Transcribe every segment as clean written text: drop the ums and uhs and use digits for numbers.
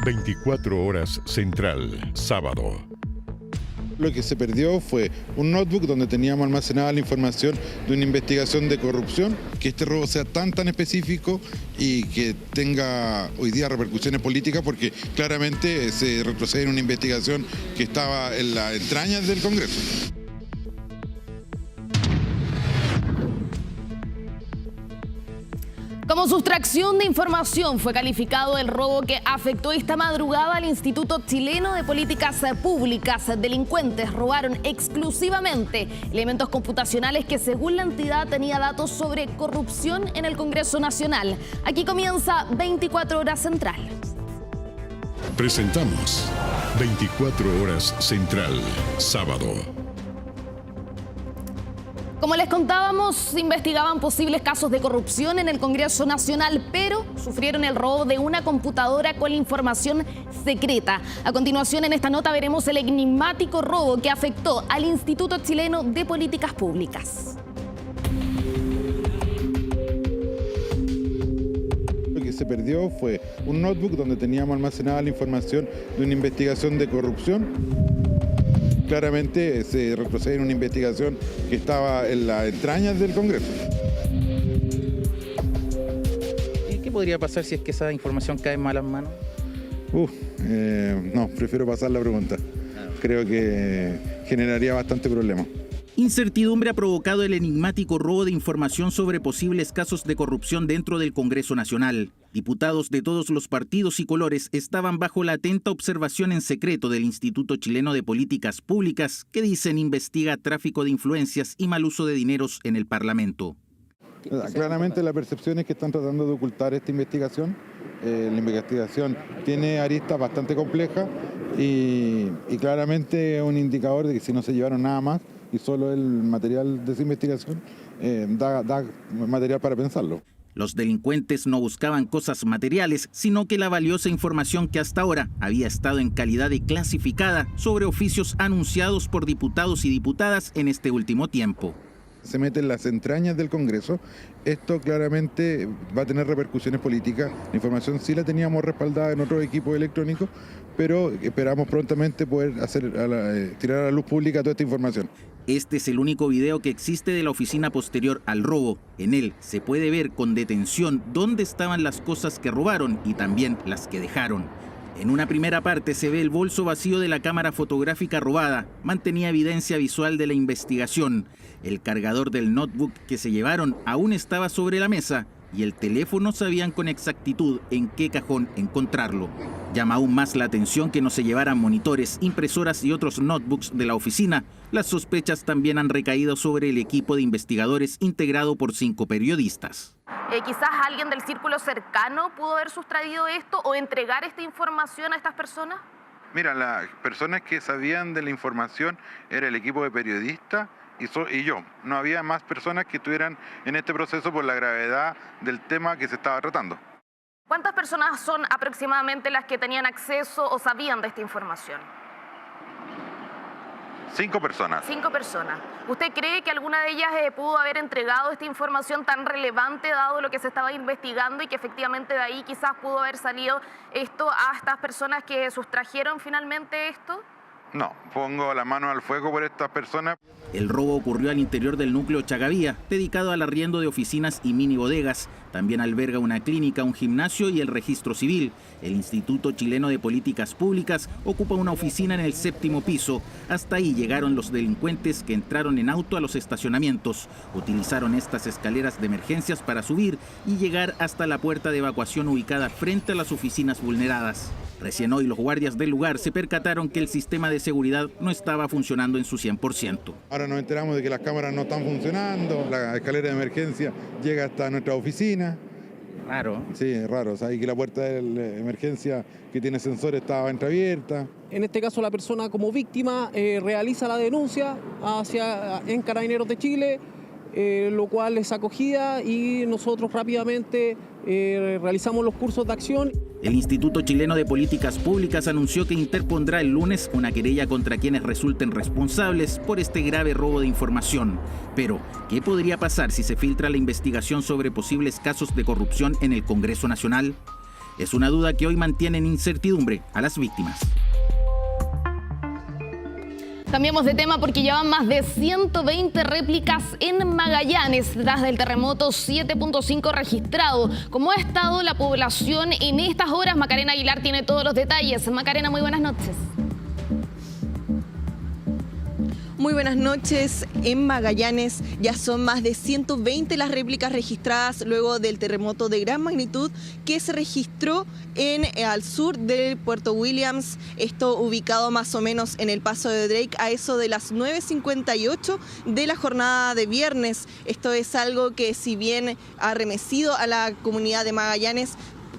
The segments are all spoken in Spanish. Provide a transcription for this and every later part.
24 horas Central, sábado. Lo que se perdió fue un notebook donde teníamos almacenada la información de una investigación de corrupción, que este robo sea tan específico y que tenga hoy día repercusiones políticas, porque claramente se retrocede en una investigación que estaba en las entrañas del Congreso. Como sustracción de información fue calificado el robo que afectó esta madrugada al Instituto Chileno de Políticas Públicas. Delincuentes robaron exclusivamente elementos computacionales que, según la entidad, tenía datos sobre corrupción en el Congreso Nacional. Aquí comienza 24 Horas Central. Presentamos 24 Horas Central, sábado. Como les contábamos, investigaban posibles casos de corrupción en el Congreso Nacional, pero sufrieron el robo de una computadora con la información secreta. A continuación, en esta nota veremos el enigmático robo que afectó al Instituto Chileno de Políticas Públicas. Lo que se perdió fue un notebook donde teníamos almacenada la información de una investigación de corrupción. Claramente se retrocede en una investigación que estaba en las entrañas del Congreso. ¿Y qué podría pasar si es que esa información cae en malas manos? No, prefiero pasar la pregunta. Creo que generaría bastante problema. Incertidumbre ha provocado el enigmático robo de información sobre posibles casos de corrupción dentro del Congreso Nacional. Diputados de todos los partidos y colores estaban bajo la atenta observación en secreto del Instituto Chileno de Políticas Públicas, que dicen investiga tráfico de influencias y mal uso de dineros en el Parlamento. Claramente la percepción es que están tratando de ocultar esta investigación. La investigación tiene aristas bastante complejas y claramente es un indicador de que si no se llevaron nada más y solo el material de esa investigación da material para pensarlo. Los delincuentes no buscaban cosas materiales, sino que la valiosa información que hasta ahora había estado en calidad de clasificada sobre oficios anunciados por diputados y diputadas en este último tiempo. Se mete en las entrañas del Congreso. Esto claramente va a tener repercusiones políticas. La información sí la teníamos respaldada en otros equipos electrónicos, pero esperamos prontamente poder tirar a la luz pública toda esta información. Este es el único video que existe de la oficina posterior al robo. En él se puede ver con detención dónde estaban las cosas que robaron y también las que dejaron. En una primera parte se ve el bolso vacío de la cámara fotográfica robada. Mantenía evidencia visual de la investigación. El cargador del notebook que se llevaron aún estaba sobre la mesa y el teléfono sabían con exactitud en qué cajón encontrarlo. Llama aún más la atención que no se llevaran monitores, impresoras y otros notebooks de la oficina. Las sospechas también han recaído sobre el equipo de investigadores integrado por 5 periodistas. Quizás alguien del círculo cercano pudo haber sustraído esto o entregar esta información a estas personas. Mira, las personas que sabían de la información era el equipo de periodistas y yo. No había más personas que estuvieran en este proceso por la gravedad del tema que se estaba tratando. ¿Cuántas personas son aproximadamente las que tenían acceso o sabían de esta información? 5 personas. 5 personas. ¿Usted cree que alguna de ellas pudo haber entregado esta información tan relevante dado lo que se estaba investigando y que efectivamente de ahí quizás pudo haber salido esto a estas personas que sustrajeron finalmente esto? No, pongo la mano al fuego por estas personas. El robo ocurrió al interior del núcleo Chagavía, dedicado al arriendo de oficinas y mini bodegas. También alberga una clínica, un gimnasio y el registro civil. El Instituto Chileno de Políticas Públicas ocupa una oficina en el 7º piso. Hasta ahí llegaron los delincuentes que entraron en auto a los estacionamientos. Utilizaron estas escaleras de emergencias para subir y llegar hasta la puerta de evacuación ubicada frente a las oficinas vulneradas. Recién hoy los guardias del lugar se percataron que el sistema de seguridad no estaba funcionando en su 100%. Ahora nos enteramos de que las cámaras no están funcionando, la escalera de emergencia llega hasta nuestra oficina. Raro. Sí, raro. O sea, y que la puerta de emergencia que tiene sensor estaba entreabierta. En este caso la persona como víctima realiza la denuncia en Carabineros de Chile, lo cual es acogida y nosotros rápidamente realizamos los cursos de acción. El Instituto Chileno de Políticas Públicas anunció que interpondrá el lunes una querella contra quienes resulten responsables por este grave robo de información. Pero, ¿qué podría pasar si se filtra la investigación sobre posibles casos de corrupción en el Congreso Nacional? Es una duda que hoy mantiene en incertidumbre a las víctimas. Cambiamos de tema porque llevan más de 120 réplicas en Magallanes tras del terremoto 7.5 registrado. ¿Cómo ha estado la población en estas horas? Macarena Aguilar tiene todos los detalles. Macarena, muy buenas noches. Muy buenas noches. En Magallanes ya son más de 120 las réplicas registradas luego del terremoto de gran magnitud que se registró al sur de Puerto Williams, esto ubicado más o menos en el Paso de Drake a eso de las 9:58 de la jornada de viernes. Esto es algo que, si bien ha arremecido a la comunidad de Magallanes,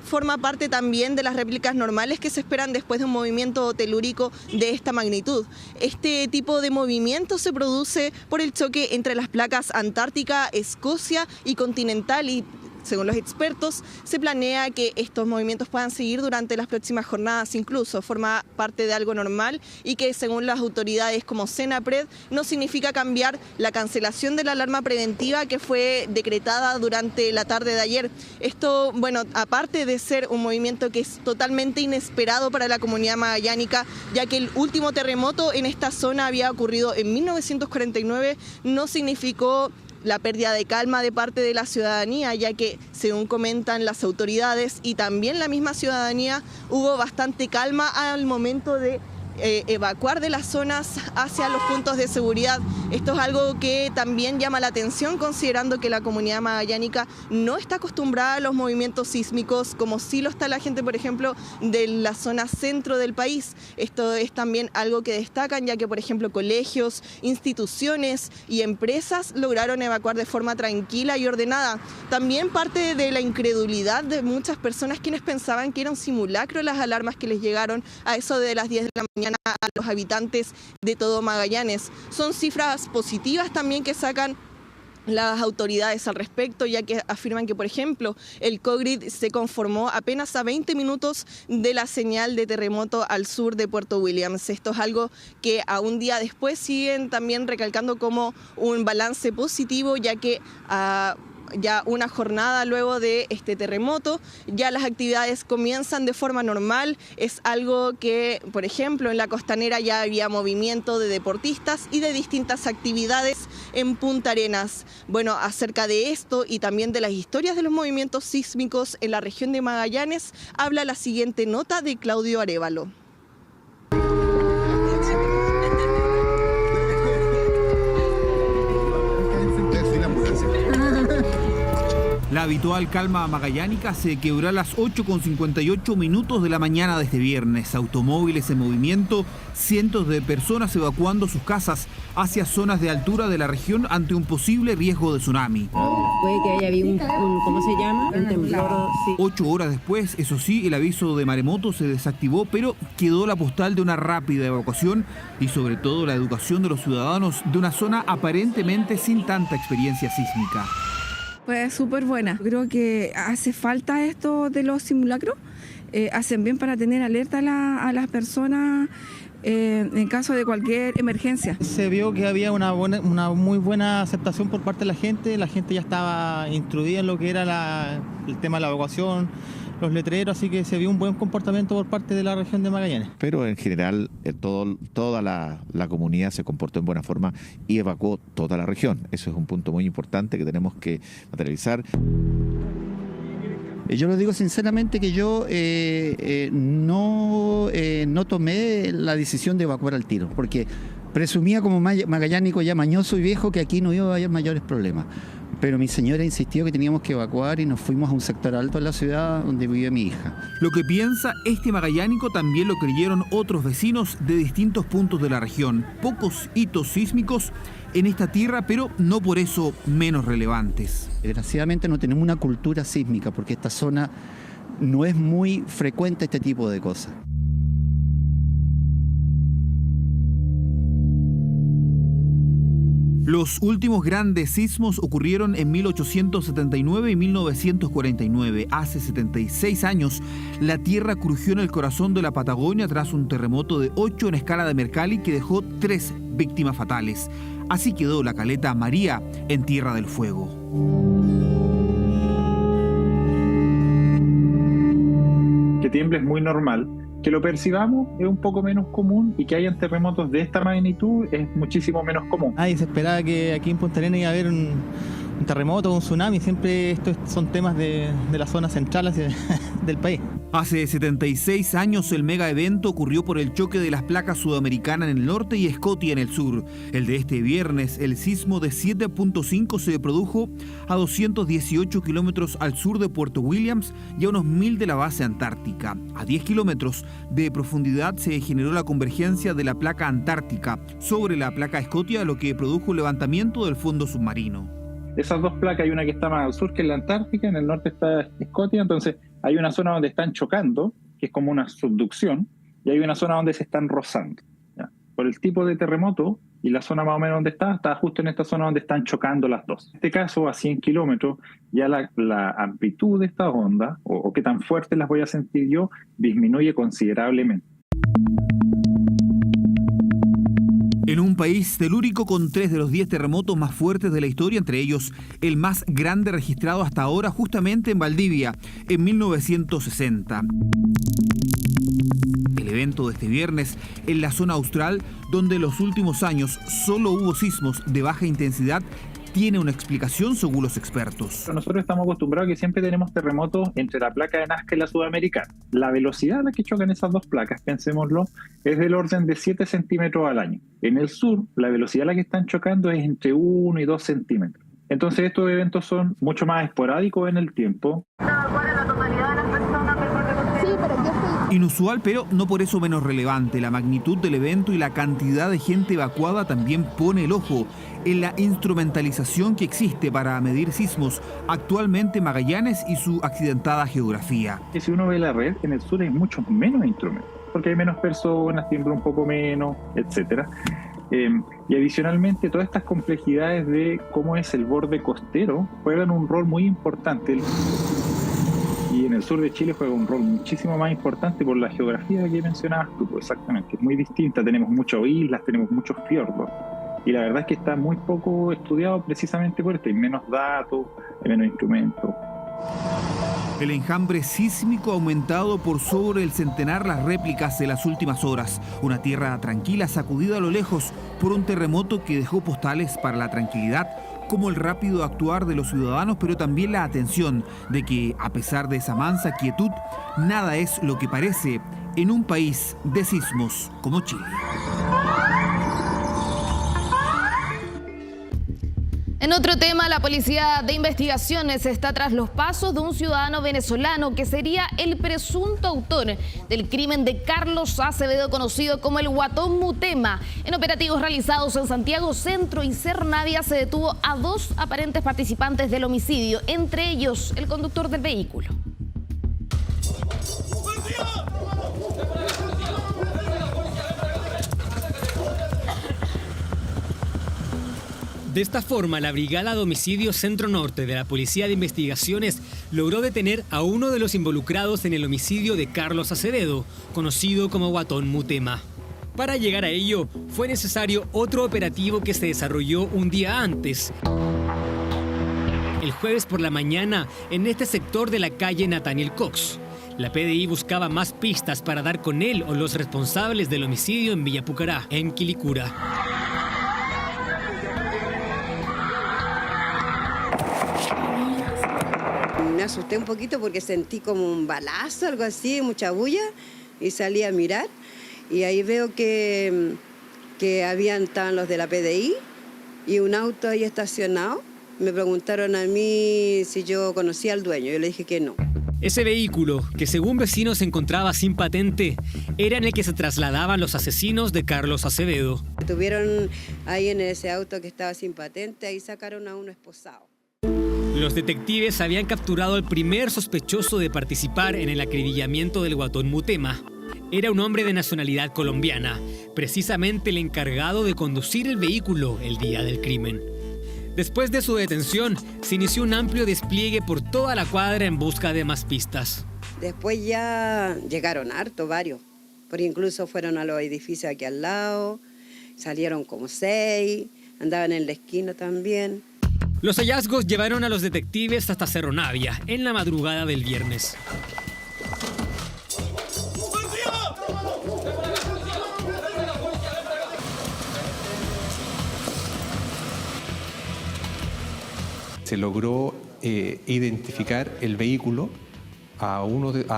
forma parte también de las réplicas normales que se esperan después de un movimiento telúrico de esta magnitud. Este tipo de movimiento se produce por el choque entre las placas Antártica, Escocia y Continental, y según los expertos, se planea que estos movimientos puedan seguir durante las próximas jornadas, incluso forma parte de algo normal y que, según las autoridades como Senapred, no significa cambiar la cancelación de la alarma preventiva que fue decretada durante la tarde de ayer. Esto, bueno, aparte de ser un movimiento que es totalmente inesperado para la comunidad magallánica, ya que el último terremoto en esta zona había ocurrido en 1949, no significó la pérdida de calma de parte de la ciudadanía, ya que, según comentan las autoridades y también la misma ciudadanía, hubo bastante calma al momento de evacuar de las zonas hacia los puntos de seguridad. Esto es algo que también llama la atención, considerando que la comunidad magallánica no está acostumbrada a los movimientos sísmicos como sí lo está la gente, por ejemplo, de la zona centro del país. Esto es también algo que destacan, ya que, por ejemplo, colegios, instituciones y empresas lograron evacuar de forma tranquila y ordenada. También parte de la incredulidad de muchas personas quienes pensaban que era un simulacro las alarmas que les llegaron a eso de las 10 de la mañana a los habitantes de todo Magallanes. Son cifras positivas también que sacan las autoridades al respecto, ya que afirman que, por ejemplo, el COGRID se conformó apenas a 20 minutos de la señal de terremoto al sur de Puerto Williams. Esto es algo que a un día después siguen también recalcando como un balance positivo, ya que ya una jornada luego de este terremoto, ya las actividades comienzan de forma normal. Es algo que, por ejemplo, en la Costanera ya había movimiento de deportistas y de distintas actividades en Punta Arenas. Bueno, acerca de esto y también de las historias de los movimientos sísmicos en la región de Magallanes, habla la siguiente nota de Claudio Arévalo. La habitual calma magallánica se quebró a las 8:58 minutos de la mañana de este viernes. Automóviles en movimiento, cientos de personas evacuando sus casas hacia zonas de altura de la región ante un posible riesgo de tsunami. Puede que haya habido ¿cómo se llama? Un temblor. Sí. 8 horas después, eso sí, el aviso de maremoto se desactivó, pero quedó la postal de una rápida evacuación y sobre todo la educación de los ciudadanos de una zona aparentemente sin tanta experiencia sísmica. Pues súper buena. Creo que hace falta esto de los simulacros. Hacen bien para tener alerta a las personas en caso de cualquier emergencia. Se vio que había una muy buena aceptación por parte de la gente ya estaba instruida en lo que era el tema de la evacuación, los letreros, así que se vio un buen comportamiento por parte de la región de Magallanes. Pero en general toda la comunidad se comportó en buena forma y evacuó toda la región. Eso es un punto muy importante que tenemos que materializar. Yo lo digo sinceramente que yo no tomé la decisión de evacuar al tiro, porque presumía como magallánico ya mañoso y viejo que aquí no iba a haber mayores problemas. Pero mi señora insistió que teníamos que evacuar y nos fuimos a un sector alto de la ciudad donde vive mi hija. Lo que piensa este magallánico también lo creyeron otros vecinos de distintos puntos de la región. Pocos hitos sísmicos en esta tierra, pero no por eso menos relevantes. Desgraciadamente no tenemos una cultura sísmica porque esta zona no es muy frecuente este tipo de cosas. Los últimos grandes sismos ocurrieron en 1879 y 1949. Hace 76 años, la tierra crujió en el corazón de la Patagonia tras un terremoto de 8 en escala de Mercalli que dejó 3 víctimas fatales. Así quedó la caleta María en Tierra del Fuego. tiemble es muy normal. Que lo percibamos es un poco menos común y que hayan terremotos de esta magnitud es muchísimo menos común. Nadie se esperaba que aquí en Punta Arenas iba a haber un terremoto o un tsunami. Siempre estos son temas de la zona central del país. Hace 76 años el mega evento ocurrió por el choque de las placas sudamericanas en el norte y Scotia en el sur. El de este viernes, el sismo de 7.5 se produjo a 218 kilómetros al sur de Puerto Williams y a unos 1000 de la base antártica. A 10 kilómetros de profundidad se generó la convergencia de la placa antártica sobre la placa Scotia, lo que produjo el levantamiento del fondo submarino. Esas dos placas, hay una que está más al sur, que es la Antártica, en el norte está Scotia, entonces hay una zona donde están chocando, que es como una subducción, y hay una zona donde se están rozando. ¿Ya? Por el tipo de terremoto y la zona más o menos donde está justo en esta zona donde están chocando las dos. En este caso, a 100 kilómetros, ya la amplitud de estas ondas, o qué tan fuertes las voy a sentir yo, disminuye considerablemente. En un país telúrico con 3 de los 10 terremotos más fuertes de la historia, entre ellos el más grande registrado hasta ahora justamente en Valdivia, en 1960. El evento de este viernes en la zona austral, donde en los últimos años solo hubo sismos de baja intensidad, tiene una explicación según los expertos. Nosotros estamos acostumbrados a que siempre tenemos terremotos entre la placa de Nazca y la sudamericana. La velocidad a la que chocan esas dos placas, pensémoslo, es del orden de 7 centímetros al año. En el sur, la velocidad a la que están chocando es entre 1 y 2 centímetros. Entonces estos eventos son mucho más esporádicos en el tiempo. ¿Cuál es la totalidad de las personas? Sí, pero yo estoy... Inusual, pero no por eso menos relevante. La magnitud del evento y la cantidad de gente evacuada también pone el ojo en la instrumentalización que existe para medir sismos actualmente en Magallanes y su accidentada geografía. Que si uno ve la red, en el sur hay muchos menos instrumentos, porque hay menos personas, tiembla un poco menos, etcétera. Y adicionalmente todas estas complejidades de cómo es el borde costero juegan un rol muy importante. Y en el sur de Chile juega un rol muchísimo más importante por la geografía que mencionabas tú, pues exactamente, es muy distinta, tenemos muchas islas, tenemos muchos fiordos, y la verdad es que está muy poco estudiado precisamente por esto, hay menos datos, hay menos instrumentos. El enjambre sísmico ha aumentado por sobre el centenar las réplicas de las últimas horas. Una tierra tranquila sacudida a lo lejos por un terremoto que dejó postales para la tranquilidad, como el rápido actuar de los ciudadanos, pero también la atención de que, a pesar de esa mansa quietud, nada es lo que parece en un país de sismos como Chile. En otro tema, la Policía de Investigaciones está tras los pasos de un ciudadano venezolano que sería el presunto autor del crimen de Carlos Acevedo, conocido como el Guatón Mutema. En operativos realizados en Santiago Centro y Cernavia se detuvo a 2 aparentes participantes del homicidio, entre ellos el conductor del vehículo. De esta forma, la Brigada de Homicidio Centro Norte de la Policía de Investigaciones logró detener a uno de los involucrados en el homicidio de Carlos Acevedo, conocido como Guatón Mutema. Para llegar a ello, fue necesario otro operativo que se desarrolló un día antes. El jueves por la mañana, en este sector de la calle Nathaniel Cox. La PDI buscaba más pistas para dar con él o los responsables del homicidio en Villa Pucará, en Quilicura. Me asusté un poquito porque sentí como un balazo, algo así, mucha bulla, y salí a mirar. Y ahí veo que estaban los de la PDI y un auto ahí estacionado. Me preguntaron a mí si yo conocía al dueño, yo le dije que no. Ese vehículo, que según vecinos se encontraba sin patente, era en el que se trasladaban los asesinos de Carlos Acevedo. Estuvieron ahí en ese auto que estaba sin patente, ahí sacaron a uno esposado. Los detectives habían capturado al primer sospechoso de participar en el acribillamiento del Guatón Mutema. Era un hombre de nacionalidad colombiana, precisamente el encargado de conducir el vehículo el día del crimen. Después de su detención, se inició un amplio despliegue por toda la cuadra en busca de más pistas. Después ya llegaron varios, porque incluso fueron a los edificios aquí al lado, salieron como 6, andaban en la esquina también. Los hallazgos llevaron a los detectives hasta Cerro Navia, en la madrugada del viernes. Se logró identificar el vehículo a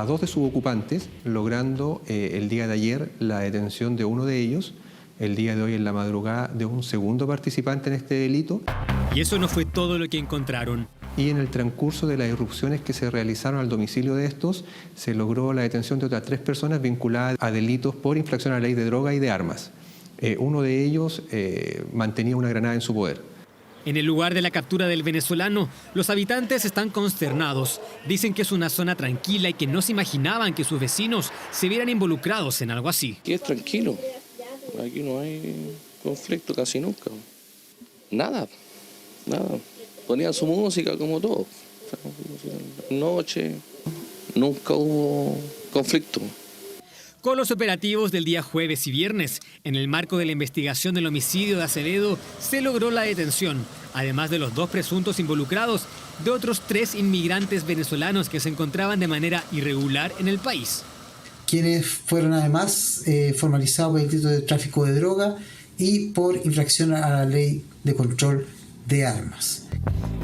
dos de sus ocupantes, logrando el día de ayer la detención de uno de ellos, el día de hoy en la madrugada de un segundo participante en este delito. Y eso no fue todo lo que encontraron. Y en el transcurso de las irrupciones que se realizaron al domicilio de estos, se logró la detención de otras 3 personas vinculadas a delitos por infracción a la ley de droga y de armas. Uno de ellos mantenía una granada en su poder. En el lugar de la captura del venezolano, los habitantes están consternados. Dicen que es una zona tranquila y que no se imaginaban que sus vecinos se vieran involucrados en algo así. Aquí es tranquilo. Aquí no hay conflicto casi nunca. Nada. Ponían su música como todo. Noche, nunca hubo conflicto. Con los operativos del día jueves y viernes, en el marco de la investigación del homicidio de Acevedo, se logró la detención, además de los 2 presuntos involucrados, de otros 3 inmigrantes venezolanos que se encontraban de manera irregular en el país. Quienes fueron además formalizados por el delito de tráfico de droga y por infracción a la ley de control de armas.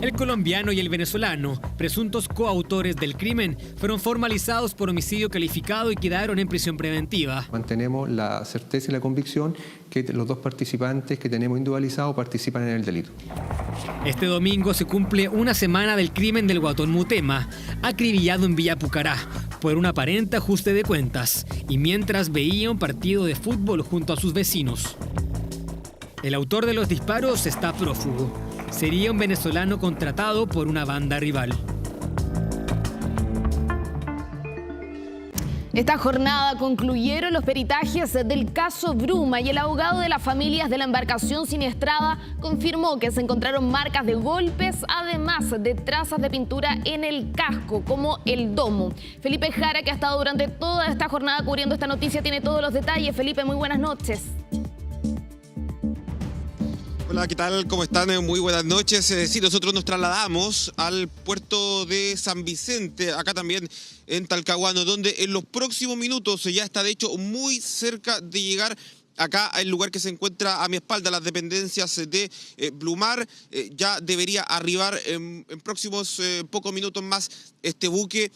El colombiano y el venezolano, presuntos coautores del crimen, fueron formalizados por homicidio calificado y quedaron en prisión preventiva. Mantenemos la certeza y la convicción que los 2 participantes que tenemos individualizados participan en el delito. Este domingo se cumple una semana del crimen del guatón Mutema, acribillado en Villa Pucará por un aparente ajuste de cuentas y mientras veía un partido de fútbol junto a sus vecinos. El autor de los disparos está prófugo. Sería un venezolano contratado por una banda rival. Esta jornada concluyeron los peritajes del caso Bruma y el abogado de las familias de la embarcación siniestrada confirmó que se encontraron marcas de golpes, además de trazas de pintura en el casco, como el domo. Felipe Jara, que ha estado durante toda esta jornada cubriendo esta noticia, tiene todos los detalles. Felipe, muy buenas noches. Hola, ¿qué tal? ¿Cómo están? Muy buenas noches. Sí, nosotros nos trasladamos al puerto de San Vicente, acá también en Talcahuano, donde en los próximos minutos ya está de hecho muy cerca de llegar acá al lugar que se encuentra a mi espalda, las dependencias de Blumar. Ya debería arribar en próximos pocos minutos más este buque,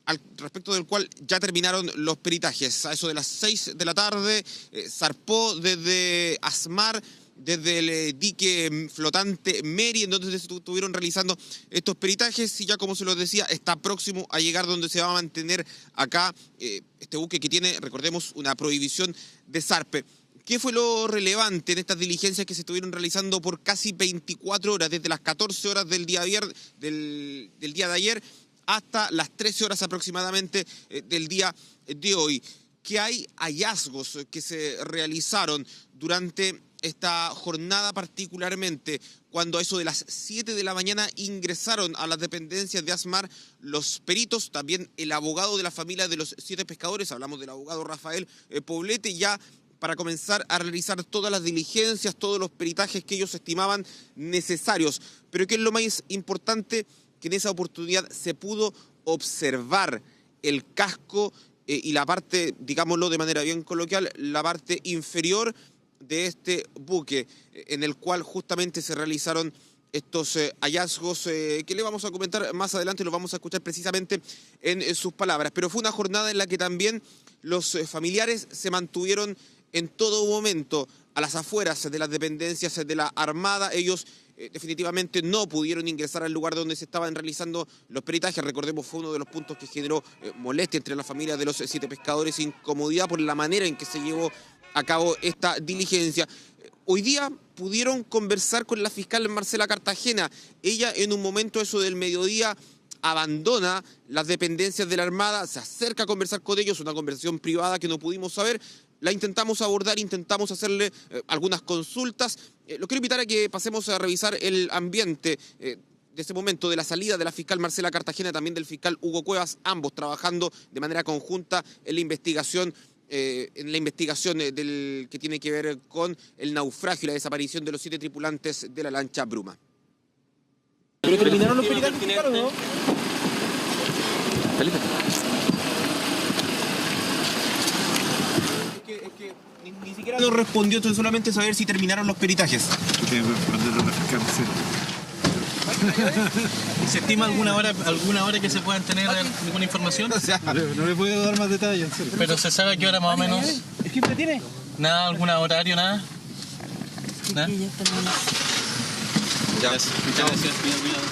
al respecto del cual ya terminaron los peritajes. A eso de las 6 de la tarde zarpó desde Asmar, desde el dique flotante Mary, en donde se estuvieron realizando estos peritajes, y ya, como se los decía, está próximo a llegar donde se va a mantener acá este buque que tiene, recordemos, una prohibición de zarpe. ¿Qué fue lo relevante en estas diligencias que se estuvieron realizando por casi 24 horas, desde las 14 horas del día de ayer hasta las 13 horas aproximadamente del día de hoy? Que hay hallazgos que se realizaron durante esta jornada, particularmente cuando a eso de las 7 de la mañana ingresaron a las dependencias de Asmar los peritos, también el abogado de la familia de los 7 pescadores, hablamos del abogado Rafael Poblete, ya para comenzar a realizar todas las diligencias, todos los peritajes que ellos estimaban necesarios. Pero ¿qué es lo más importante? Que en esa oportunidad se pudo observar el casco y la parte, digámoslo de manera bien coloquial, la parte inferior de este buque, en el cual justamente se realizaron estos hallazgos que le vamos a comentar más adelante, los vamos a escuchar precisamente en sus palabras. Pero fue una jornada en la que también los familiares se mantuvieron en todo momento a las afueras de las dependencias de la Armada. Ellos definitivamente no pudieron ingresar al lugar donde se estaban realizando los peritajes. Recordemos, fue uno de los puntos que generó molestia entre la familia de los 7 pescadores, incomodidad por la manera en que se llevó a cabo esta diligencia. Hoy día pudieron conversar con la fiscal Marcela Cartagena. Ella, en un momento eso del mediodía, abandona las dependencias de la Armada, se acerca a conversar con ellos, una conversación privada que no pudimos saber. La intentamos abordar, intentamos hacerle algunas consultas. Los quiero invitar a que pasemos a revisar el ambiente de ese momento, de la salida de la fiscal Marcela Cartagena, también del fiscal Hugo Cuevas, ambos trabajando de manera conjunta en la investigación del que tiene que ver con el naufragio y la desaparición de los 7 tripulantes de la lancha Bruma. ¿Pero terminaron los peritajes, no? Felipe. Es que ni siquiera nos respondió, entonces solamente saber si terminaron los peritajes. ¿Se estima alguna hora que se puedan tener alguna información? No le puedo dar más detalles. ¿Pero se sabe a qué hora más o menos? ¿Qué tiene? ¿Nada? ¿Algún horario? ¿Nada? ¿Nada? Ya. Muchas gracias. Cuidado.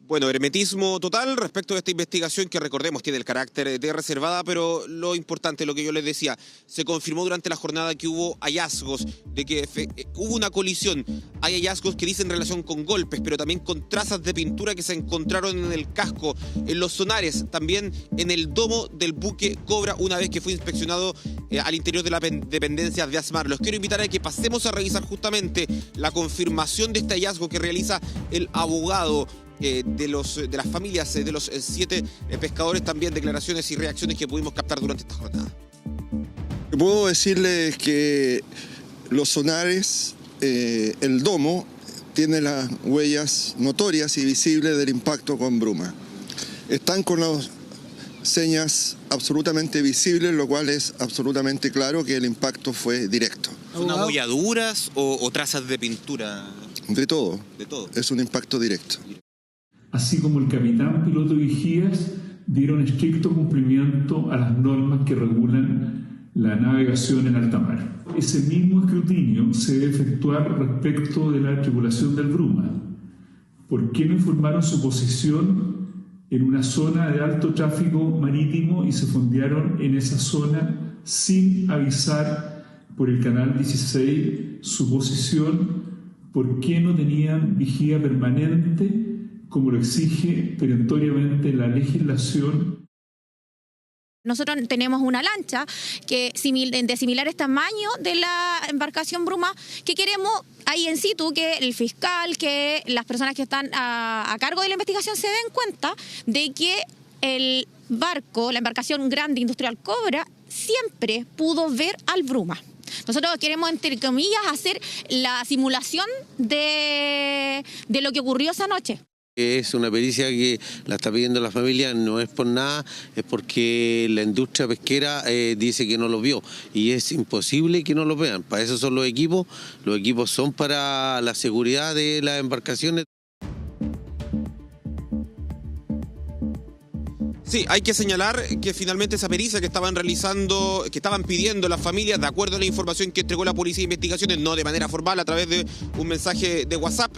Bueno, hermetismo total respecto a esta investigación que, recordemos, tiene el carácter de reservada, pero lo importante, lo que yo les decía, se confirmó durante la jornada que hubo hallazgos, de que hubo una colisión. Hay hallazgos que dicen relación con golpes, pero también con trazas de pintura que se encontraron en el casco, en los sonares, también en el domo del buque Cobra, una vez que fue inspeccionado al interior de la dependencia de ASMAR. Los quiero invitar a que pasemos a revisar justamente la confirmación de este hallazgo que realiza el abogado de las familias de los 7 pescadores, también declaraciones y reacciones que pudimos captar durante esta jornada. Puedo decirles que los sonares, el domo, tiene las huellas notorias y visibles del impacto con bruma. Están con las señas absolutamente visibles, lo cual es absolutamente claro que el impacto fue directo. ¿Son abolladuras o trazas de pintura? De todo. De todo. Es un impacto directo. Así como el capitán, piloto y vigías dieron estricto cumplimiento a las normas que regulan la navegación en alta mar. Ese mismo escrutinio se debe efectuar respecto de la tripulación del Bruma. ¿Por qué no informaron su posición en una zona de alto tráfico marítimo y se fondearon en esa zona sin avisar por el canal 16 su posición? ¿Por qué no tenían vigía permanente, como lo exige perentoriamente la legislación? Nosotros tenemos una lancha de similares tamaño de la embarcación Bruma, que queremos ahí en situ que el fiscal, que las personas que están a cargo de la investigación se den cuenta de que el barco, la embarcación grande industrial Cobra, siempre pudo ver al Bruma. Nosotros queremos, entre comillas, hacer la simulación de lo que ocurrió esa noche. Es una pericia que la está pidiendo la familia, no es por nada, es porque la industria pesquera dice que no lo vio y es imposible que no lo vean. Para eso son los equipos son para la seguridad de las embarcaciones. Sí, hay que señalar que finalmente esa pericia que estaban pidiendo las familias, de acuerdo a la información que entregó la Policía de Investigaciones, no de manera formal, a través de un mensaje de WhatsApp,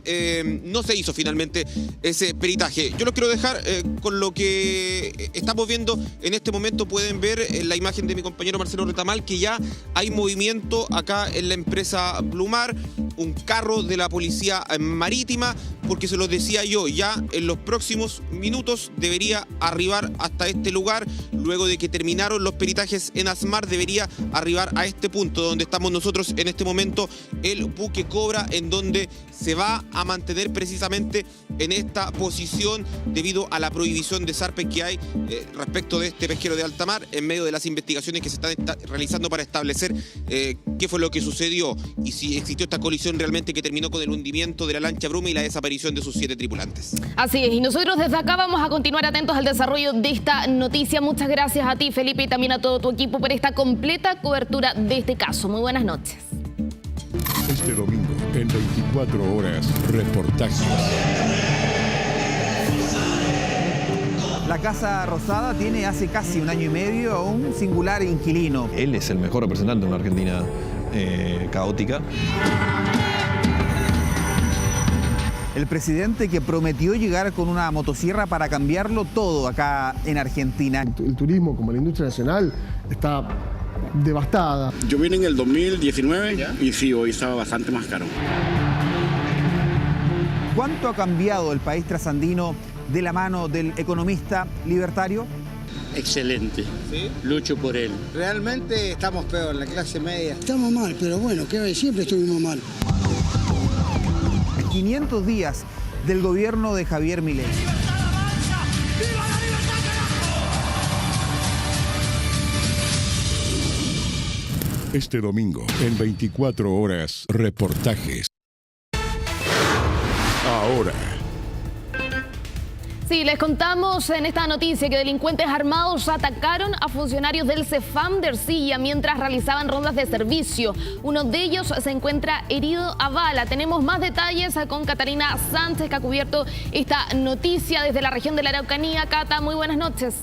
no se hizo finalmente ese peritaje. Yo los quiero dejar con lo que estamos viendo en este momento. Pueden ver en la imagen de mi compañero Marcelo Retamal que ya hay movimiento acá en la empresa Blumar, un carro de la Policía Marítima, porque se los decía yo, ya en los próximos minutos debería arribar hasta este lugar. Luego de que terminaron los peritajes en ASMAR, debería arribar a este punto donde estamos nosotros en este momento, el buque Cobra, en donde se va a mantener precisamente en esta posición debido a la prohibición de zarpe que hay respecto de este pesquero de alta mar, en medio de las investigaciones que se están realizando para establecer qué fue lo que sucedió y si existió esta colisión realmente que terminó con el hundimiento de la lancha Bruma y la desaparición de sus 7 tripulantes. Así es, y nosotros desde acá vamos a continuar atentos al desarrollo de esta noticia. Muchas gracias a ti, Felipe, y también a todo tu equipo por esta completa cobertura de este caso. Muy buenas noches. Este domingo, en 24 horas, reportajes. La Casa Rosada tiene hace casi un año y medio a un singular inquilino. Él es el mejor representante de una Argentina caótica. El presidente que prometió llegar con una motosierra para cambiarlo todo acá en Argentina. El turismo, como la industria nacional, está devastada. Yo vine en el 2019 y sí, hoy estaba bastante más caro. ¿Cuánto ha cambiado el país trasandino de la mano del economista libertario? Excelente. ¿Sí? Lucho por él. Realmente estamos peor, la clase media. Estamos mal, pero bueno, que siempre estuvimos mal. 500 días del gobierno de Javier Milei. Este domingo, en 24 horas, reportajes. Ahora. Sí, les contamos en esta noticia que delincuentes armados atacaron a funcionarios del CEFAM de Ercilla mientras realizaban rondas de servicio. Uno de ellos se encuentra herido a bala. Tenemos más detalles con Catalina Sánchez, que ha cubierto esta noticia desde la región de la Araucanía. Cata, muy buenas noches.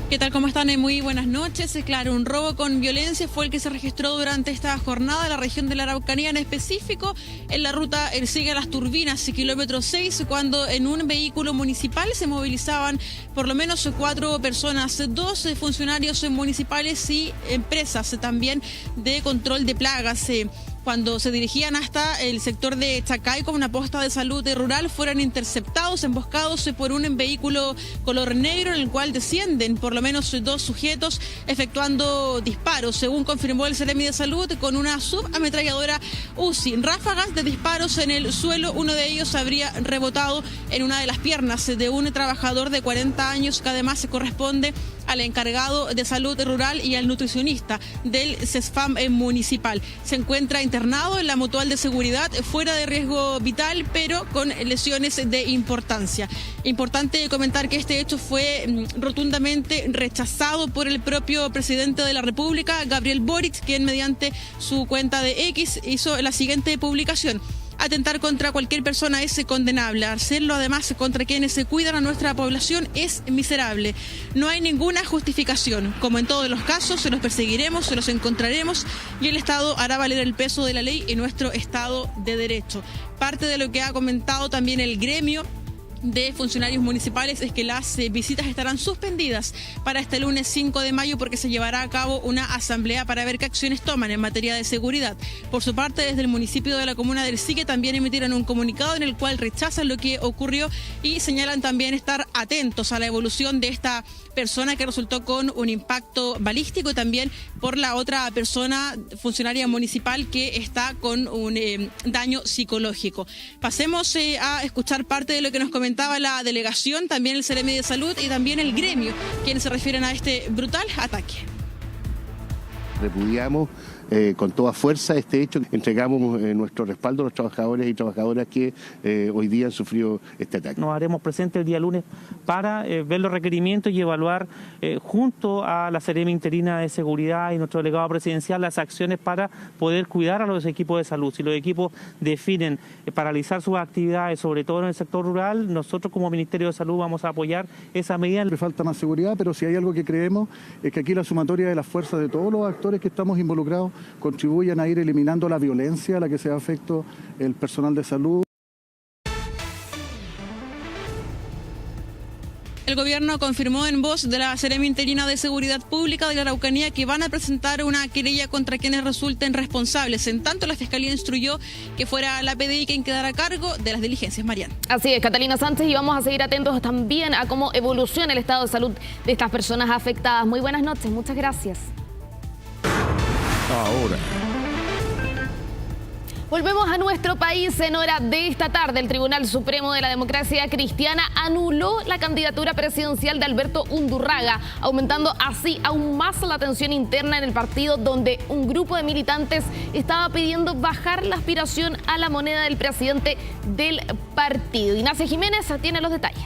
¿Qué tal? ¿Cómo están? Muy buenas noches. Claro, un robo con violencia fue el que se registró durante esta jornada en la región de la Araucanía, en específico en la ruta Ercilla-Las Turbinas, kilómetro 6, cuando en un vehículo municipal se movilizaban por lo menos 4 personas, 2 funcionarios municipales y empresas también de control de plagas. Cuando se dirigían hasta el sector de Chacay con una posta de salud rural, fueron interceptados, emboscados por un vehículo color negro en el cual descienden por lo menos 2 sujetos efectuando disparos, según confirmó el Seremi de Salud, con una subametralladora UCI. Ráfagas de disparos en el suelo, uno de ellos habría rebotado en una de las piernas de un trabajador de 40 años que además se corresponde al encargado de salud rural y al nutricionista del CESFAM municipal. Se encuentra internado en la Mutual de Seguridad, fuera de riesgo vital, pero con lesiones de importancia. Importante comentar que este hecho fue rotundamente rechazado por el propio presidente de la República, Gabriel Boric, quien mediante su cuenta de X hizo la siguiente publicación: atentar contra cualquier persona es condenable. Hacerlo además contra quienes se cuidan a nuestra población es miserable. No hay ninguna justificación. Como en todos los casos, se los perseguiremos, se los encontraremos y el Estado hará valer el peso de la ley en nuestro Estado de Derecho. Parte de lo que ha comentado también el gremio de funcionarios municipales es que las visitas estarán suspendidas para este lunes 5 de mayo porque se llevará a cabo una asamblea para ver qué acciones toman en materia de seguridad. Por su parte, desde el municipio de la comuna del Sique también emitieron un comunicado en el cual rechazan lo que ocurrió y señalan también estar atentos a la evolución de esta persona que resultó con un impacto balístico y también por la otra persona funcionaria municipal que está con un daño psicológico. Pasemos a escuchar parte de lo que nos comentaba la delegación, también el Seremi de Salud y también el gremio, quienes se refieren a este brutal ataque. Repudiamos con toda fuerza este hecho. Entregamos nuestro respaldo a los trabajadores y trabajadoras que hoy día han sufrido este ataque. Nos haremos presentes el día lunes para ver los requerimientos y evaluar junto a la Seremi Interina de Seguridad y nuestro delegado presidencial las acciones para poder cuidar a los equipos de salud. Si los equipos definen paralizar sus actividades, sobre todo en el sector rural, nosotros como Ministerio de Salud vamos a apoyar esa medida. Le falta más seguridad, pero si hay algo que creemos es que aquí la sumatoria de las fuerzas de todos los actores que estamos involucrados contribuyan a ir eliminando la violencia a la que se afecta el personal de salud. El gobierno confirmó en voz de la Seremi Interina de Seguridad Pública de la Araucanía que van a presentar una querella contra quienes resulten responsables. En tanto, la Fiscalía instruyó que fuera la PDI quien quedara a cargo de las diligencias. Mariana. Así es, Catalina Sánchez, y vamos a seguir atentos también a cómo evoluciona el estado de salud de estas personas afectadas. Muy buenas noches, muchas gracias. Ahora. Volvemos a nuestro país. En hora de esta tarde, el Tribunal Supremo de la Democracia Cristiana anuló la candidatura presidencial de Alberto Undurraga, aumentando así aún más la tensión interna en el partido, donde un grupo de militantes estaba pidiendo bajar la aspiración a la moneda del presidente del partido. Ignacia Jiménez tiene los detalles.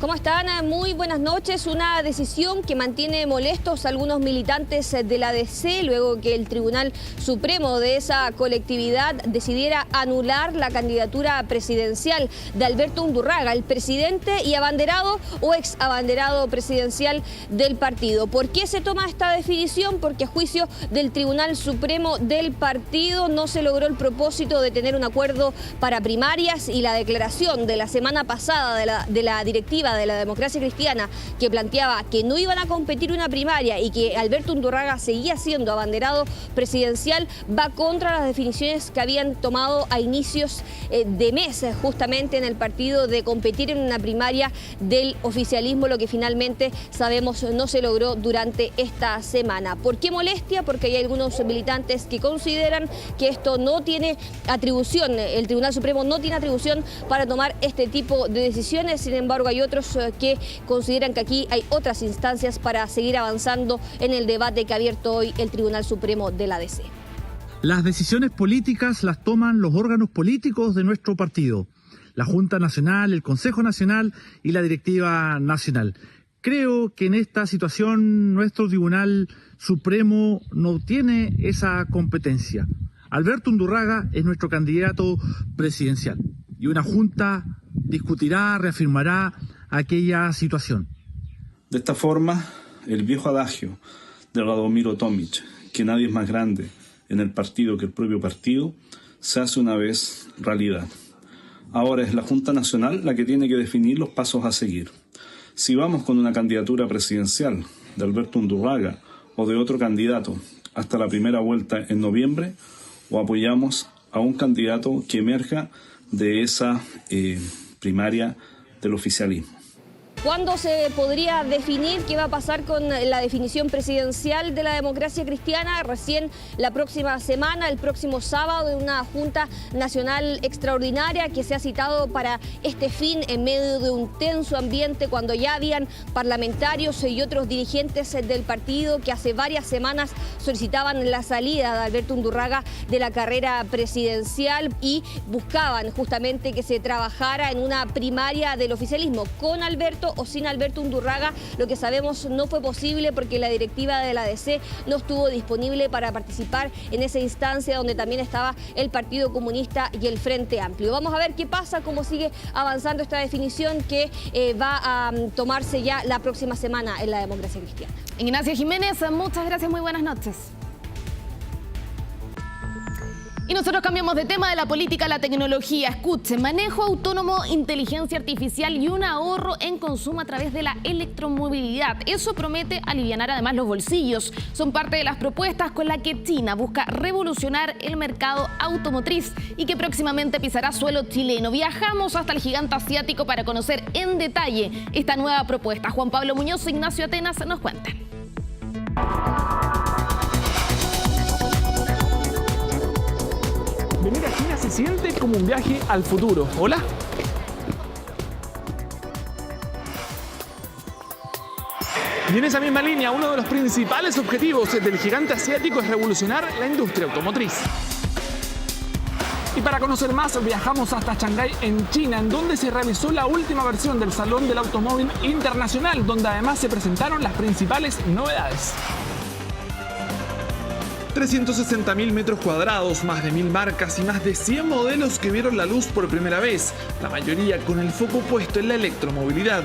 ¿Cómo están? Muy buenas noches. Una decisión que mantiene molestos a algunos militantes de la DC luego que el Tribunal Supremo de esa colectividad decidiera anular la candidatura presidencial de Alberto Undurraga, el presidente y abanderado o ex abanderado presidencial del partido. ¿Por qué se toma esta definición? Porque a juicio del Tribunal Supremo del partido no se logró el propósito de tener un acuerdo para primarias y la declaración de la semana pasada de la directiva de la Democracia Cristiana que planteaba que no iban a competir una primaria y que Alberto Undurraga seguía siendo abanderado presidencial va contra las definiciones que habían tomado a inicios de mes justamente en el partido de competir en una primaria del oficialismo, lo que finalmente sabemos no se logró durante esta semana. ¿Por qué molestia? Porque hay algunos militantes que consideran que esto no tiene atribución, el Tribunal Supremo no tiene atribución para tomar este tipo de decisiones. Sin embargo, hay otros que consideran que aquí hay otras instancias para seguir avanzando en el debate que ha abierto hoy el Tribunal Supremo de la DC. Las decisiones políticas las toman los órganos políticos de nuestro partido, la Junta Nacional, el Consejo Nacional y la Directiva Nacional. Creo que en esta situación nuestro Tribunal Supremo no tiene esa competencia. Alberto Undurraga es nuestro candidato presidencial y una Junta discutirá, reafirmará aquella situación. De esta forma, el viejo adagio de Radomiro Tomic, que nadie es más grande en el partido que el propio partido, se hace una vez realidad. Ahora es la Junta Nacional la que tiene que definir los pasos a seguir. Si vamos con una candidatura presidencial de Alberto Undurraga o de otro candidato hasta la primera vuelta en noviembre, o apoyamos a un candidato que emerja de esa primaria del oficialismo. ¿Cuándo se podría definir qué va a pasar con la definición presidencial de la democracia cristiana? Recién la próxima semana, el próximo sábado, de una Junta Nacional Extraordinaria que se ha citado para este fin en medio de un tenso ambiente, cuando ya habían parlamentarios y otros dirigentes del partido que hace varias semanas solicitaban la salida de Alberto Undurraga de la carrera presidencial y buscaban justamente que se trabajara en una primaria del oficialismo con Alberto o sin Alberto Undurraga. Lo que sabemos no fue posible porque la directiva de la DC no estuvo disponible para participar en esa instancia donde también estaba el Partido Comunista y el Frente Amplio. Vamos a ver qué pasa, cómo sigue avanzando esta definición que va a tomarse ya la próxima semana en la democracia cristiana. Ignacia Jiménez, muchas gracias, muy buenas noches. Y nosotros cambiamos de tema, de la política a la tecnología. Escuche, manejo autónomo, inteligencia artificial y un ahorro en consumo a través de la electromovilidad. Eso promete alivianar además los bolsillos. Son parte de las propuestas con las que China busca revolucionar el mercado automotriz y que próximamente pisará suelo chileno. Viajamos hasta el gigante asiático para conocer en detalle esta nueva propuesta. Juan Pablo Muñoz e Ignacio Atenas nos cuentan. Venir a China se siente como un viaje al futuro. ¿Hola? Y en esa misma línea, uno de los principales objetivos del gigante asiático es revolucionar la industria automotriz. Y para conocer más, viajamos hasta Shanghái, en China, en donde se realizó la última versión del Salón del Automóvil Internacional, donde además se presentaron las principales novedades. 360.000 metros cuadrados, más de 1.000 marcas y más de 100 modelos que vieron la luz por primera vez, la mayoría con el foco puesto en la electromovilidad.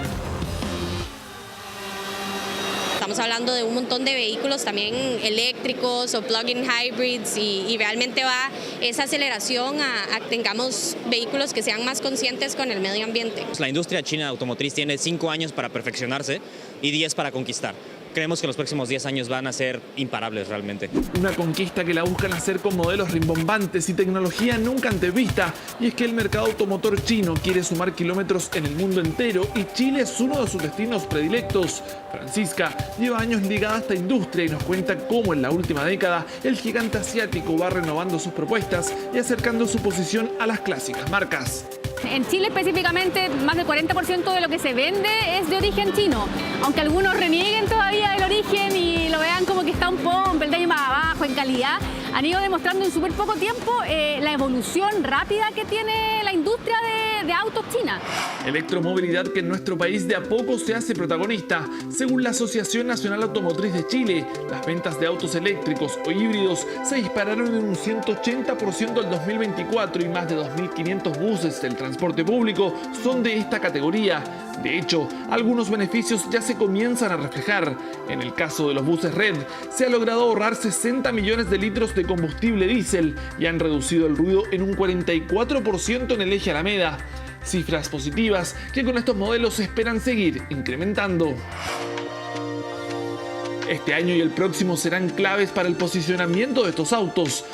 Estamos hablando de un montón de vehículos también eléctricos o plug-in hybrids y realmente va esa aceleración a que tengamos vehículos que sean más conscientes con el medio ambiente. La industria china automotriz tiene 5 años para perfeccionarse y 10 para conquistar. Creemos que los próximos 10 años van a ser imparables realmente. Una conquista que la buscan hacer con modelos rimbombantes y tecnología nunca antes vista. Y es que el mercado automotor chino quiere sumar kilómetros en el mundo entero y Chile es uno de sus destinos predilectos. Francisca lleva años ligada a esta industria y nos cuenta cómo en la última década el gigante asiático va renovando sus propuestas y acercando su posición a las clásicas marcas. En Chile específicamente, más del 40% de lo que se vende es de origen chino. Aunque algunos renieguen todavía del origen y lo vean como que está un peldaño más abajo en calidad, han ido demostrando en súper poco tiempo la evolución rápida que tiene la industria de autos china. Electromovilidad que en nuestro país de a poco se hace protagonista. Según la Asociación Nacional Automotriz de Chile, las ventas de autos eléctricos o híbridos se dispararon en un 180% el 2024 y más de 2.500 buses del transporte público son de esta categoría. De hecho, algunos beneficios ya se comienzan a reflejar. En el caso de los buses Red, se ha logrado ahorrar 60 millones de litros de combustible diésel y han reducido el ruido en un 44% en el eje Alameda. Cifras positivas que con estos modelos se esperan seguir incrementando. Este año y el próximo serán claves para el posicionamiento de estos autos.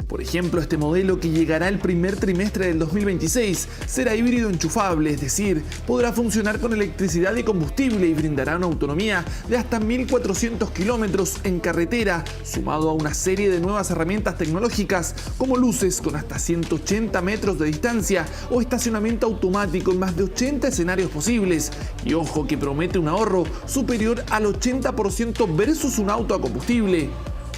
Por ejemplo, este modelo que llegará el primer trimestre del 2026 será híbrido enchufable, es decir, podrá funcionar con electricidad y combustible y brindará una autonomía de hasta 1.400 kilómetros en carretera, sumado a una serie de nuevas herramientas tecnológicas como luces con hasta 180 metros de distancia o estacionamiento automático en más de 80 escenarios posibles. Y ojo que promete un ahorro superior al 80% versus un auto a combustible.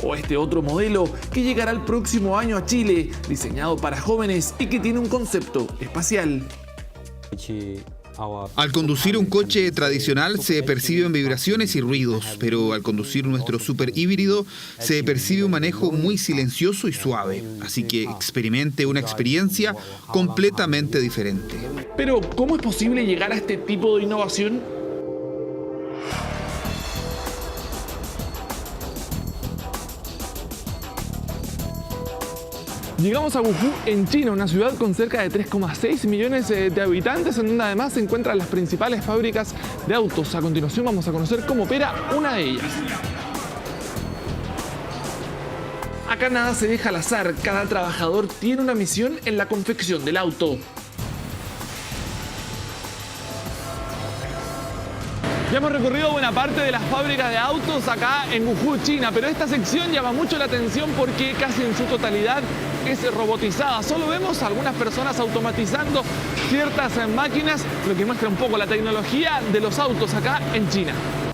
o este otro modelo que llegará el próximo año a Chile, diseñado para jóvenes y que tiene un concepto espacial. Al conducir un coche tradicional se perciben vibraciones y ruidos, pero al conducir nuestro super híbrido se percibe un manejo muy silencioso y suave, así que experimente una experiencia completamente diferente. Pero, ¿cómo es posible llegar a este tipo de innovación? Llegamos a Wuhu, en China, una ciudad con cerca de 3,6 millones de habitantes, en donde además se encuentran las principales fábricas de autos. A continuación vamos a conocer cómo opera una de ellas. Acá nada se deja al azar, cada trabajador tiene una misión en la confección del auto. Ya hemos recorrido buena parte de las fábricas de autos acá en Wuhu, China, pero esta sección llama mucho la atención porque casi en su totalidad es robotizada. Solo vemos a algunas personas automatizando ciertas máquinas, lo que muestra un poco la tecnología de los autos acá en China.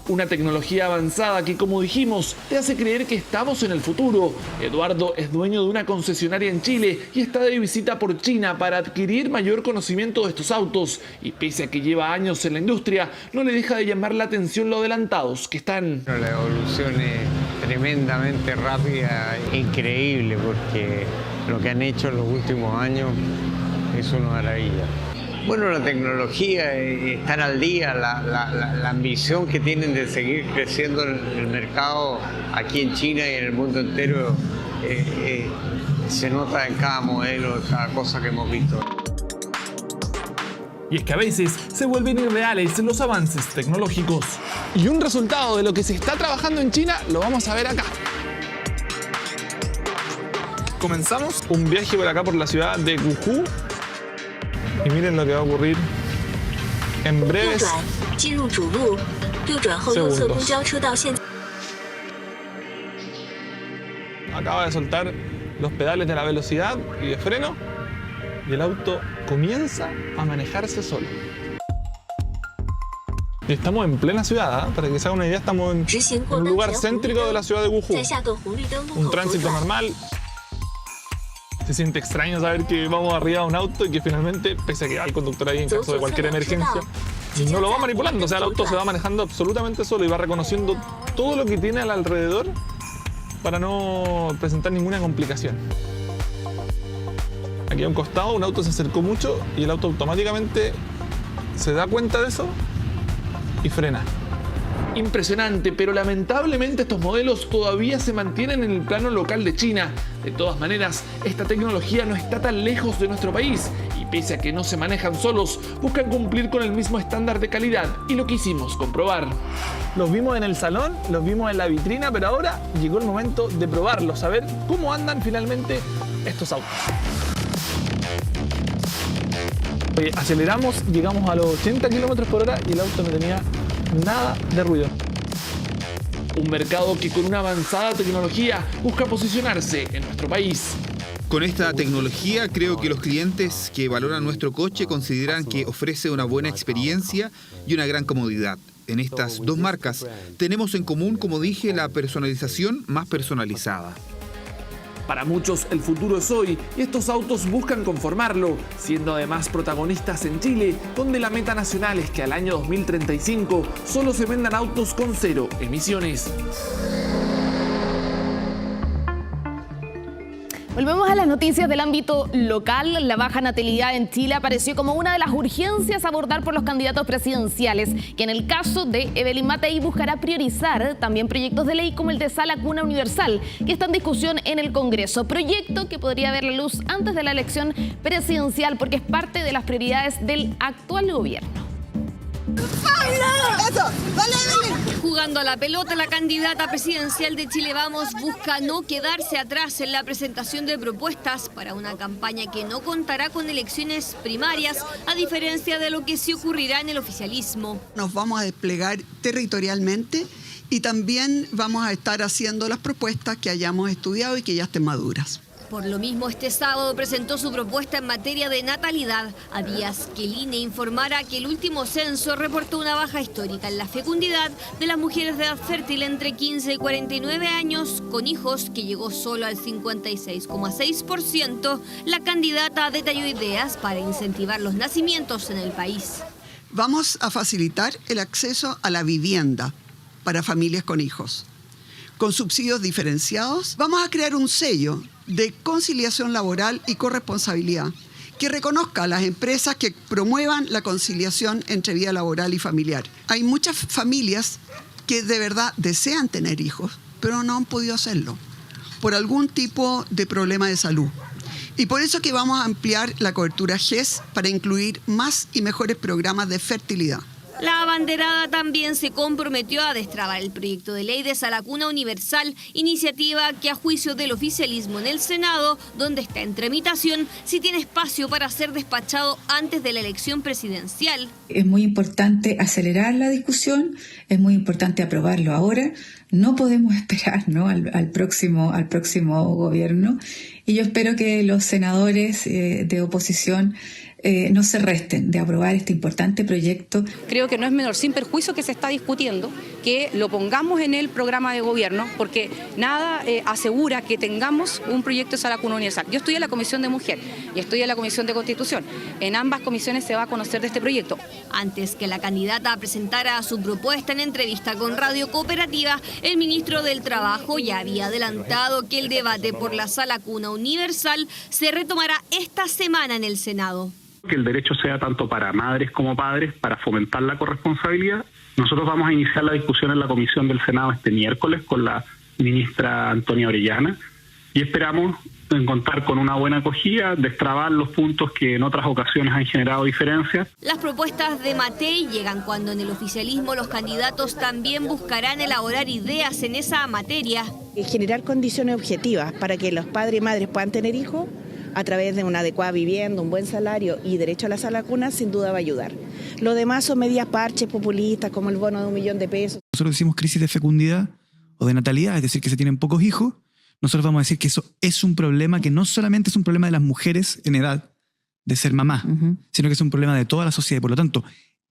Una tecnología avanzada que, como dijimos, te hace creer que estamos en el futuro. Eduardo es dueño de una concesionaria en Chile y está de visita por China para adquirir mayor conocimiento de estos autos. Y pese a que lleva años en la industria, no le deja de llamar la atención lo adelantados que están. La evolución es tremendamente rápida, increíble, porque lo que han hecho en los últimos años es una maravilla. Bueno, la tecnología, estar al día, la ambición que tienen de seguir creciendo el mercado aquí en China y en el mundo entero se nota en cada modelo, en cada cosa que hemos visto. Y es que a veces se vuelven irreales los avances tecnológicos. Y un resultado de lo que se está trabajando en China lo vamos a ver acá. Comenzamos un viaje por acá por la ciudad de Wuhu. Y miren lo que va a ocurrir en breves segundos. Acaba de soltar los pedales de la velocidad y de freno y el auto comienza a manejarse solo. Y estamos en plena ciudad, ¿eh? Para que se haga una idea, estamos en un lugar céntrico de la ciudad de Wuhu. Un tránsito normal. Se siente extraño saber que vamos arriba de un auto y que finalmente, pese a que va el conductor ahí en caso de cualquier emergencia, no lo va manipulando. O sea, el auto se va manejando absolutamente solo y va reconociendo todo lo que tiene al alrededor para no presentar ninguna complicación. Aquí a un costado un auto se acercó mucho y el auto automáticamente se da cuenta de eso y frena. Impresionante, pero lamentablemente estos modelos todavía se mantienen en el plano local de China. De todas maneras, esta tecnología no está tan lejos de nuestro país y pese a que no se manejan solos, buscan cumplir con el mismo estándar de calidad y lo quisimos comprobar. Los vimos en el salón, los vimos en la vitrina, pero ahora llegó el momento de probarlos, a ver cómo andan finalmente estos autos. Oye, aceleramos, llegamos a los 80 km/h y el auto no tenía nada de ruido. Un mercado que con una avanzada tecnología busca posicionarse en nuestro país. Con esta tecnología creo que los clientes que valoran nuestro coche consideran que ofrece una buena experiencia y una gran comodidad. En estas dos marcas tenemos en común, como dije, la personalización más personalizada. Para muchos el futuro es hoy y estos autos buscan conformarlo, siendo además protagonistas en Chile, donde la meta nacional es que al año 2035 solo se vendan autos con 0 emisiones. Volvemos a las noticias del ámbito local. La baja natalidad en Chile apareció como una de las urgencias a abordar por los candidatos presidenciales, que en el caso de Evelyn Matei buscará priorizar también proyectos de ley como el de Sala Cuna Universal, que está en discusión en el Congreso. Proyecto que podría ver la luz antes de la elección presidencial porque es parte de las prioridades del actual gobierno. Jugando a la pelota, la candidata presidencial de Chile Vamos busca no quedarse atrás en la presentación de propuestas para una campaña que no contará con elecciones primarias, a diferencia de lo que sí ocurrirá en el oficialismo. Nos vamos a desplegar territorialmente y también vamos a estar haciendo las propuestas que hayamos estudiado y que ya estén maduras. Por lo mismo, este sábado presentó su propuesta en materia de natalidad, a días que el INE informara que el último censo reportó una baja histórica en la fecundidad de las mujeres de edad fértil entre 15 y 49 años con hijos, que llegó solo al 56,6%. La candidata detalló ideas para incentivar los nacimientos en el país. Vamos a facilitar el acceso a la vivienda para familias con hijos. Con subsidios diferenciados, vamos a crear un sello de conciliación laboral y corresponsabilidad que reconozca a las empresas que promuevan la conciliación entre vida laboral y familiar. Hay muchas familias que de verdad desean tener hijos, pero no han podido hacerlo por algún tipo de problema de salud. Y por eso que vamos a ampliar la cobertura GES para incluir más y mejores programas de fertilidad. La abanderada también se comprometió a destrabar el proyecto de ley de Salacuna Universal, iniciativa que a juicio del oficialismo en el Senado, donde está en tramitación, sí tiene espacio para ser despachado antes de la elección presidencial. Es muy importante acelerar la discusión, es muy importante aprobarlo ahora. No podemos esperar, ¿no?, al próximo gobierno, y yo espero que los senadores de oposición no se resten de aprobar este importante proyecto. Creo que no es menor, sin perjuicio que se está discutiendo, que lo pongamos en el programa de gobierno, porque nada asegura que tengamos un proyecto de Salacuna Universal. Yo estoy en la Comisión de Mujer y estoy en la Comisión de Constitución. En ambas comisiones se va a conocer de este proyecto. Antes que la candidata presentara su propuesta en entrevista con Radio Cooperativa, el ministro del Trabajo ya había adelantado que el debate por la Salacuna Universal se retomará esta semana en el Senado. Que el derecho sea tanto para madres como padres, para fomentar la corresponsabilidad. Nosotros vamos a iniciar la discusión en la Comisión del Senado este miércoles con la ministra Antonia Orellana y esperamos contar con una buena acogida, destrabar los puntos que en otras ocasiones han generado diferencias. Las propuestas de Matei llegan cuando en el oficialismo los candidatos también buscarán elaborar ideas en esa materia. Generar condiciones objetivas para que los padres y madres puedan tener hijos a través de una adecuada vivienda, un buen salario y derecho a la Salacuna, sin duda va a ayudar. Lo demás son medidas parches populistas como el bono de $1 millón. Nosotros decimos crisis de fecundidad o de natalidad, es decir, que se tienen pocos hijos. Nosotros vamos a decir que eso es un problema que no solamente es un problema de las mujeres en edad de ser mamá, sino que es un problema de toda la sociedad y por lo tanto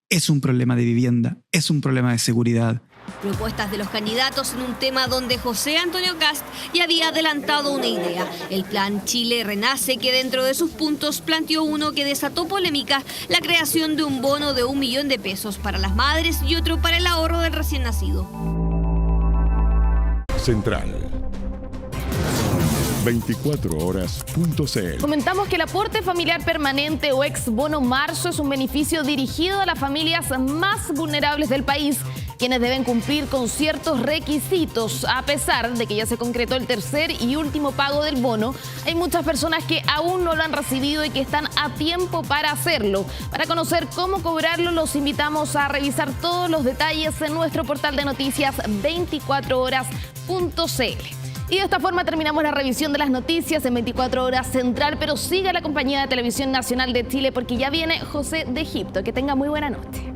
es un problema de vivienda, es un problema de seguridad. Propuestas de los candidatos en un tema donde José Antonio Kast ya había adelantado una idea. El plan Chile Renace, que dentro de sus puntos planteó uno que desató polémica: la creación de un bono de $1 millón para las madres y otro para el ahorro del recién nacido. Central 24horas.cl. Comentamos que el aporte familiar permanente o ex bono marzo es un beneficio dirigido a las familias más vulnerables del país, quienes deben cumplir con ciertos requisitos. A pesar de que ya se concretó el tercer y último pago del bono, hay muchas personas que aún no lo han recibido y que están a tiempo para hacerlo. Para conocer cómo cobrarlo, los invitamos a revisar todos los detalles en nuestro portal de noticias 24horas.cl. Y de esta forma terminamos la revisión de las noticias en 24 Horas Central, pero siga la compañía de Televisión Nacional de Chile porque ya viene José de Egipto. Que tenga muy buena noche.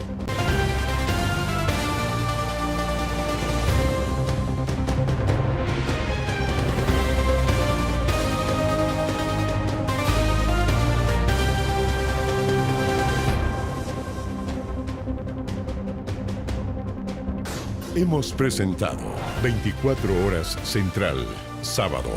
Hemos presentado 24 Horas Central, sábado.